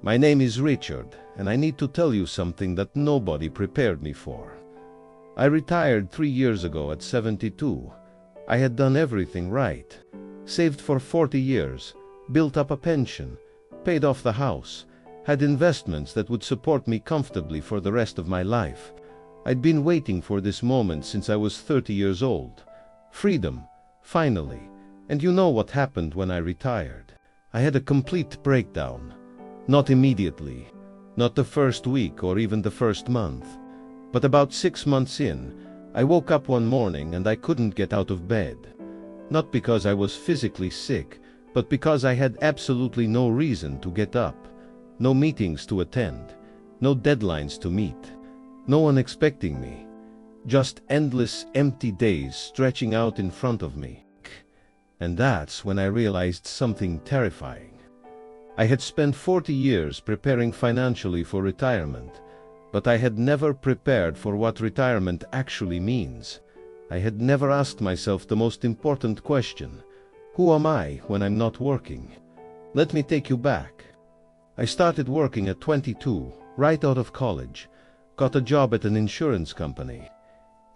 My name is Richard, and I need to tell you something that nobody prepared me for. I retired 3 years ago at 72. I had done everything right. Saved for 40 years, built up a pension, paid off the house, had investments that would support me comfortably for the rest of my life. I'd been waiting for this moment since I was 30 years old. Freedom, finally. And you know what happened when I retired. I had a complete breakdown. Not immediately, not the first week or even the first month. But about 6 months in, I woke up one morning and I couldn't get out of bed. Not because I was physically sick, but because I had absolutely no reason to get up. No meetings to attend, no deadlines to meet, no one expecting me. Just endless empty days stretching out in front of me. And that's when I realized something terrifying. I had spent 40 years preparing financially for retirement, but I had never prepared for what retirement actually means. I had never asked myself the most important question: who am I when I'm not working? Let me take you back. I started working at 22, right out of college. Got a job at an insurance company.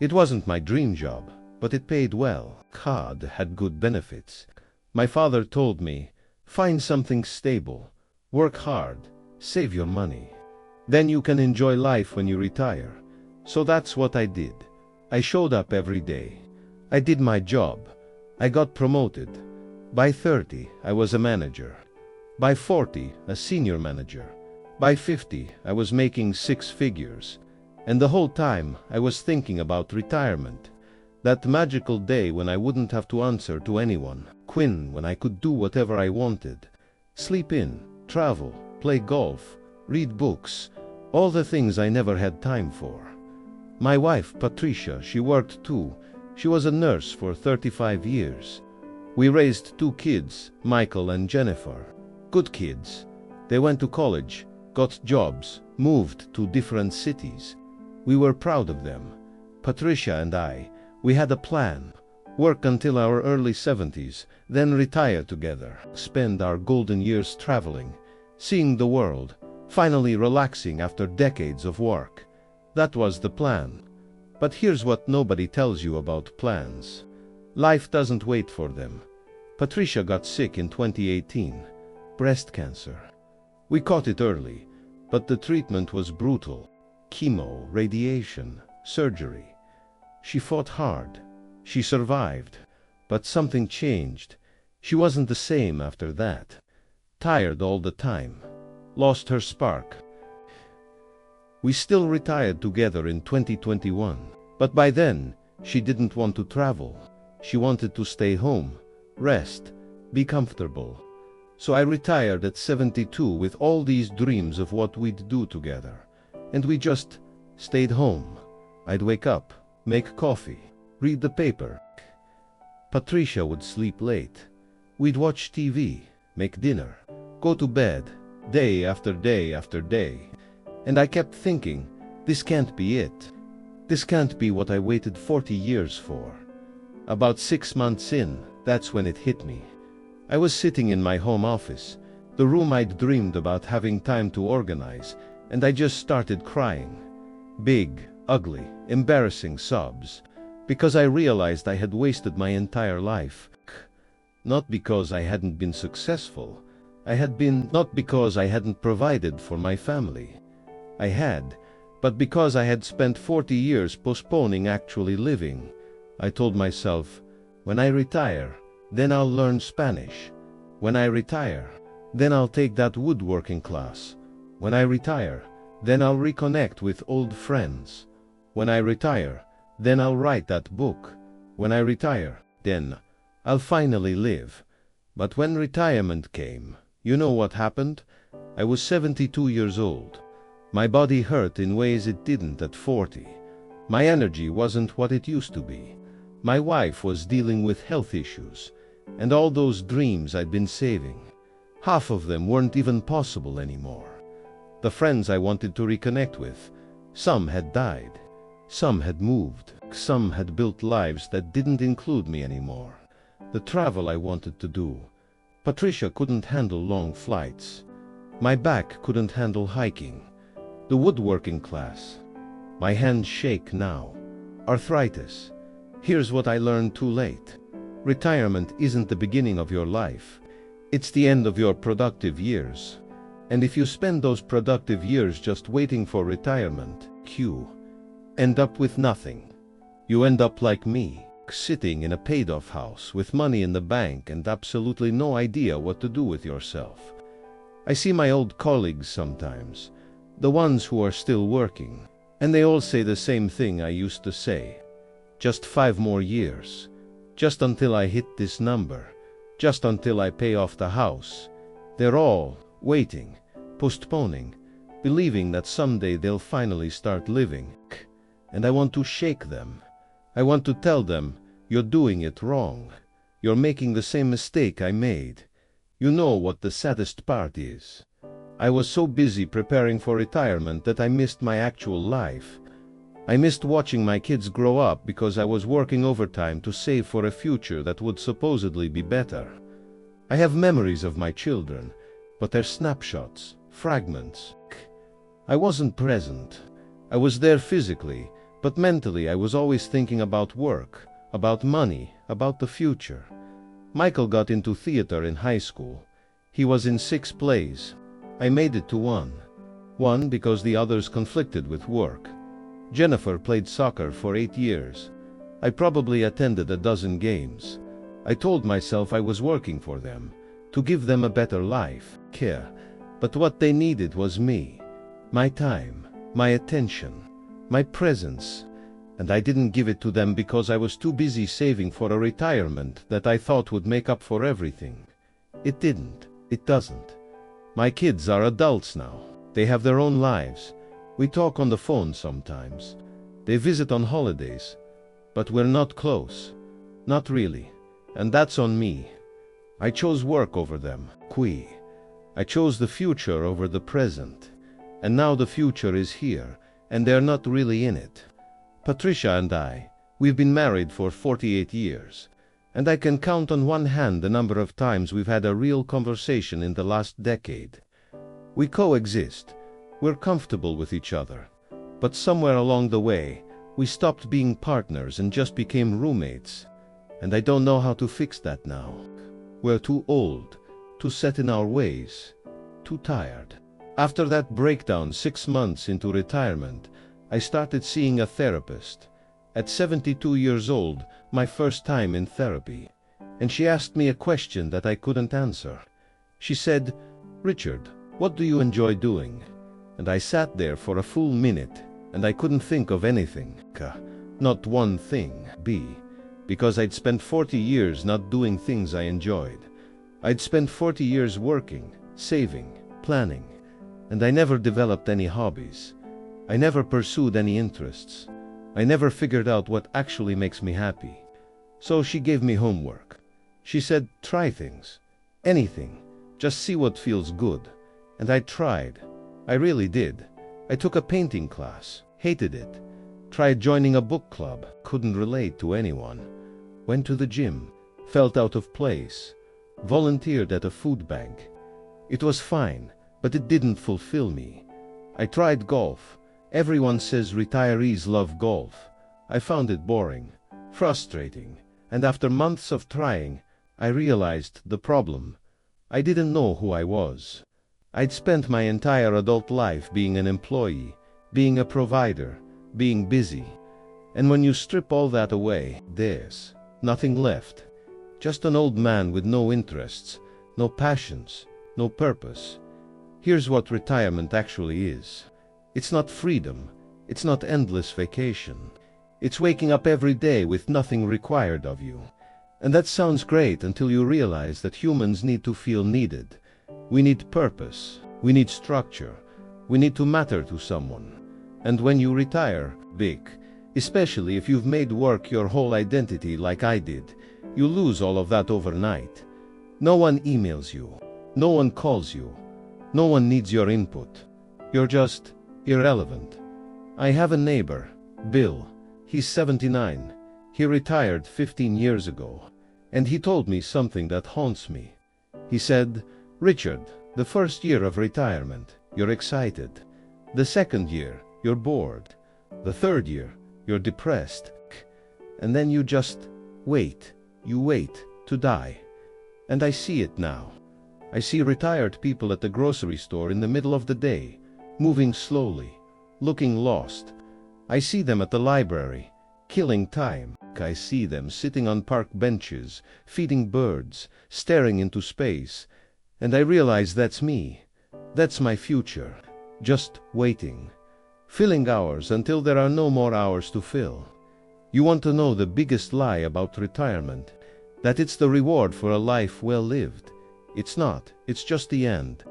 It wasn't my dream job, but it paid well. God had good benefits. My father told me, find something stable, work hard, save your money. Then you can enjoy life when you retire. So that's what I did. I showed up every day. I did my job. I got promoted. By 30, I was a manager. By 40, a senior manager. By 50, I was making 6 figures. And the whole time, I was thinking about retirement. That magical day when I wouldn't have to answer to anyone. When I could do whatever I wanted. Sleep in, travel, play golf, read books. All the things I never had time for. My wife, Patricia, she worked too. She was a nurse for 35 years. We raised 2 kids, Michael and Jennifer. Good kids. They went to college, got jobs, moved to different cities. We were proud of them. Patricia and I, we had a plan. Work until our early 70s, then retire together. Spend our golden years traveling, seeing the world, finally relaxing after decades of work. That was the plan. But here's what nobody tells you about plans. Life doesn't wait for them. Patricia got sick in 2018. Breast cancer. We caught it early, but the treatment was brutal. Chemo, radiation, surgery. She fought hard. She survived. But something changed. She wasn't the same after that. Tired all the time. Lost her spark. We still retired together in 2021. But by then, she didn't want to travel. She wanted to stay home, rest, be comfortable. So I retired at 72 with all these dreams of what we'd do together. And we just stayed home. I'd wake up, make coffee, read the paper. Patricia would sleep late. We'd watch TV, make dinner, go to bed, day after day after day. And I kept thinking, this can't be it. This can't be what I waited 40 years for. About 6 months in, that's when it hit me. I was sitting in my home office, the room I'd dreamed about having time to organize, and I just started crying. Big, ugly, embarrassing sobs. Because I realized I had wasted my entire life. Not because I hadn't been successful. Not because I hadn't provided for my family. I had, but because I had spent 40 years postponing actually living. I told myself, when I retire, then I'll learn Spanish. When I retire, then I'll take that woodworking class. When I retire, then I'll reconnect with old friends. When I retire, then I'll write that book. When I retire, then I'll finally live. But when retirement came, you know what happened? I was 72 years old. My body hurt in ways it didn't at 40. My energy wasn't what it used to be. My wife was dealing with health issues. And all those dreams I'd been saving, half of them weren't even possible anymore. The friends I wanted to reconnect with, some had died. Some had moved. Some had built lives that didn't include me anymore. The travel I wanted to do. Patricia couldn't handle long flights. My back couldn't handle hiking. The woodworking class. My hands shake now. Arthritis. Here's what I learned too late. Retirement isn't the beginning of your life. It's the end of your productive years. And if you spend those productive years just waiting for retirement, you end up with nothing. You end up like me, sitting in a paid-off house with money in the bank and absolutely no idea what to do with yourself. I see my old colleagues sometimes, the ones who are still working, and they all say the same thing I used to say. Just 5 more years. Just until I hit this number. Just until I pay off the house. They're all waiting, postponing, believing that someday they'll finally start living. And I want to shake them. I want to tell them, you're doing it wrong. You're making the same mistake I made. You know what the saddest part is? I was so busy preparing for retirement that I missed my actual life. I missed watching my kids grow up because I was working overtime to save for a future that would supposedly be better. I have memories of my children, but they're snapshots, fragments. I wasn't present. I was there physically, but mentally I was always thinking about work, about money, about the future. Michael got into theater in high school. He was in 6 plays. I made it to 1. 1 because the others conflicted with work. Jennifer played soccer for 8 years. I probably attended a dozen games. I told myself I was working for them, to give them a better life, care. But what they needed was me, my time, my attention, my presence. And I didn't give it to them because I was too busy saving for a retirement that I thought would make up for everything. It didn't. It doesn't. My kids are adults now. They have their own lives. We talk on the phone sometimes. They visit on holidays. But we're not close. Not really. And that's on me. I chose work over them. I chose the future over the present. And now the future is here, and they're not really in it. Patricia and I, we've been married for 48 years. And I can count on one hand the number of times we've had a real conversation in the last decade. We coexist. We're comfortable with each other. But somewhere along the way, we stopped being partners and just became roommates. And I don't know how to fix that now. We're too old, too set in our ways, too tired. After that breakdown 6 months into retirement, I started seeing a therapist. At 72 years old, my first time in therapy. And she asked me a question that I couldn't answer. She said, "Richard, what do you enjoy doing?" And I sat there for a full minute, and I couldn't think of anything. Not one thing. Because I'd spent 40 years not doing things I enjoyed. I'd spent 40 years working, saving, planning, and I never developed any hobbies. I never pursued any interests. I never figured out what actually makes me happy. So she gave me homework. She said, try things. Anything. Just see what feels good. And I tried. I really did. I took a painting class. Hated it. Tried joining a book club. Couldn't relate to anyone. Went to the gym. Felt out of place. Volunteered at a food bank. It was fine, but it didn't fulfill me. I tried golf. Everyone says retirees love golf. I found it boring, frustrating, and after months of trying, I realized the problem. I didn't know who I was. I'd spent my entire adult life being an employee, being a provider, being busy. And when you strip all that away, there's nothing left. Just an old man with no interests, no passions, no purpose. Here's what retirement actually is. It's not freedom. It's not endless vacation. It's waking up every day with nothing required of you. And that sounds great until you realize that humans need to feel needed. We need purpose. We need structure. We need to matter to someone. And when you retire, especially if you've made work your whole identity like I did, you lose all of that overnight. No one emails you. No one calls you. No one needs your input. You're just irrelevant. I have a neighbor, Bill. He's 79. He retired 15 years ago. And he told me something that haunts me. He said, "Richard, The first year of retirement, you're excited. The second year, you're bored. The third year, you're depressed. And then you just wait. You wait to die. And I see it now. I see retired people at the grocery store in the middle of the day, moving slowly, looking lost. I see them at the library, killing time. I see them sitting on park benches, feeding birds, staring into space. And I realize that's me. That's my future. Just waiting. Filling hours until there are no more hours to fill. You want to know the biggest lie about retirement? That it's the reward for a life well lived. It's not. It's just the end.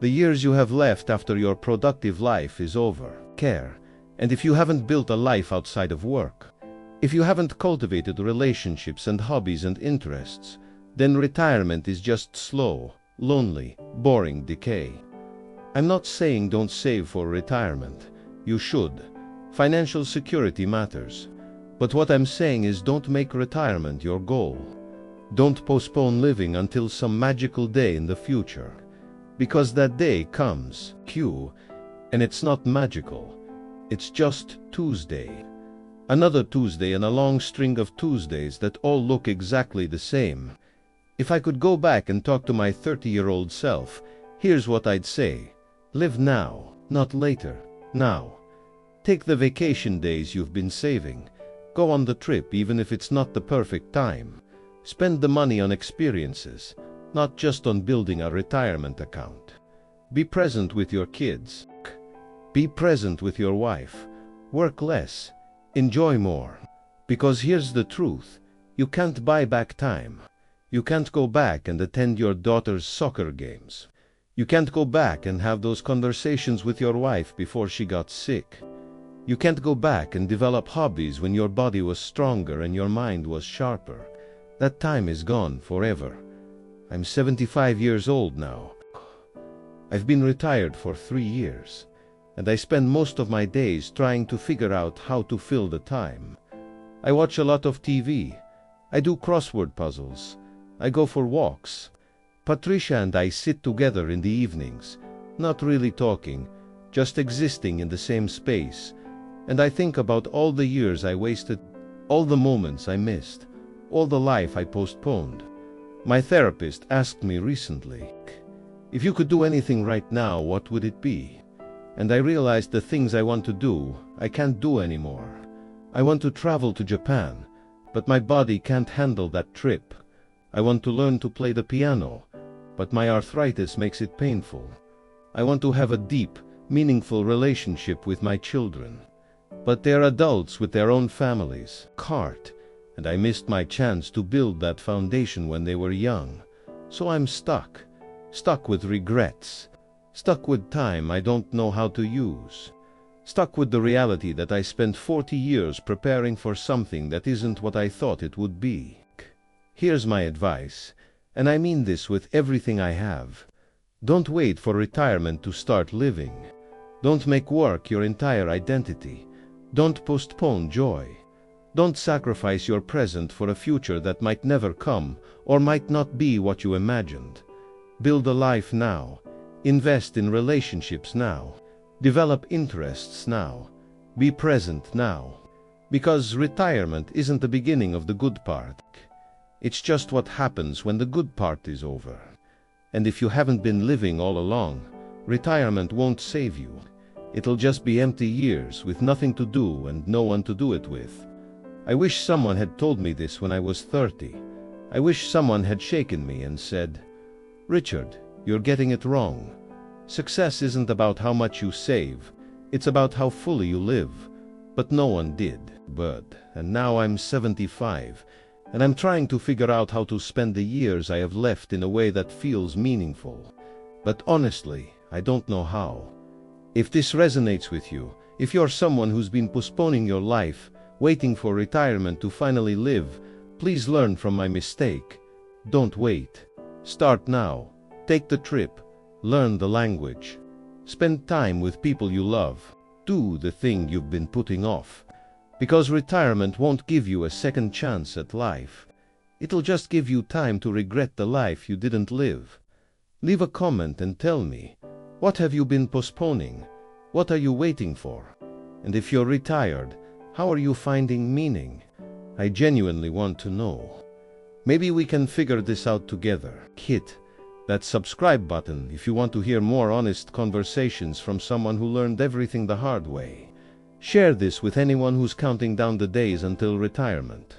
The years you have left after your productive life is over. Care. And if you haven't built a life outside of work, if you haven't cultivated relationships and hobbies and interests, then retirement is just slow, lonely, boring decay. I'm not saying don't save for retirement. You should. Financial security matters. But what I'm saying is don't make retirement your goal. Don't postpone living until some magical day in the future. Because that day comes, and it's not magical. It's just Tuesday. Another Tuesday in a long string of Tuesdays that all look exactly the same. If I could go back and talk to my 30-year-old self, here's what I'd say. Live now, not later. Now. Take the vacation days you've been saving. Go on the trip even if it's not the perfect time. Spend the money on experiences, not just on building a retirement account. Be present with your kids. Be present with your wife. Work less. Enjoy more. Because here's the truth. You can't buy back time. You can't go back and attend your daughter's soccer games. You can't go back and have those conversations with your wife before she got sick. You can't go back and develop hobbies when your body was stronger and your mind was sharper. That time is gone forever. I'm 75 years old now. I've been retired for 3 years, and I spend most of my days trying to figure out how to fill the time. I watch a lot of TV. I do crossword puzzles. I go for walks. Patricia and I sit together in the evenings, not really talking, just existing in the same space. And I think about all the years I wasted, all the moments I missed, all the life I postponed. My therapist asked me recently, if you could do anything right now, what would it be? And I realized the things I want to do, I can't do anymore. I want to travel to Japan, but my body can't handle that trip. I want to learn to play the piano, but my arthritis makes it painful. I want to have a deep, meaningful relationship with my children. But they're adults with their own families, and I missed my chance to build that foundation when they were young. So I'm stuck with regrets, stuck with time I don't know how to use, stuck with the reality that I spent 40 years preparing for something that isn't what I thought it would be. Here's my advice, and I mean this with everything I have. Don't wait for retirement to start living. Don't make work your entire identity. Don't postpone joy. Don't sacrifice your present for a future that might never come or might not be what you imagined. Build a life now. Invest in relationships now. Develop interests now. Be present now. Because retirement isn't the beginning of the good part. It's just what happens when the good part is over. And if you haven't been living all along, retirement won't save you. It'll just be empty years with nothing to do and no one to do it with. I wish someone had told me this when I was 30. I wish someone had shaken me and said, Richard, you're getting it wrong. Success isn't about how much you save. It's about how fully you live. But no one did. And now I'm 75, and I'm trying to figure out how to spend the years I have left in a way that feels meaningful. But honestly, I don't know how. If this resonates with you, if you're someone who's been postponing your life, waiting for retirement to finally live, please learn from my mistake. Don't wait. Start now. Take the trip. Learn the language. Spend time with people you love. Do the thing you've been putting off. Because retirement won't give you a second chance at life. It'll just give you time to regret the life you didn't live. Leave a comment and tell me, what have you been postponing? What are you waiting for? And if you're retired, how are you finding meaning? I genuinely want to know. Maybe we can figure this out together. Hit that subscribe button if you want to hear more honest conversations from someone who learned everything the hard way. Share this with anyone who's counting down the days until retirement.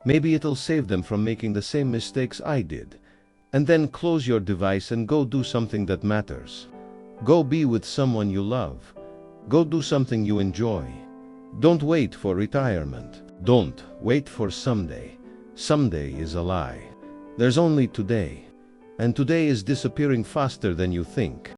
Maybe it'll save them from making the same mistakes I did. And then close your device and go do something that matters. Go be with someone you love. Go do something you enjoy. Don't wait for retirement. Don't wait for someday. Someday is a lie. There's only today. And today is disappearing faster than you think.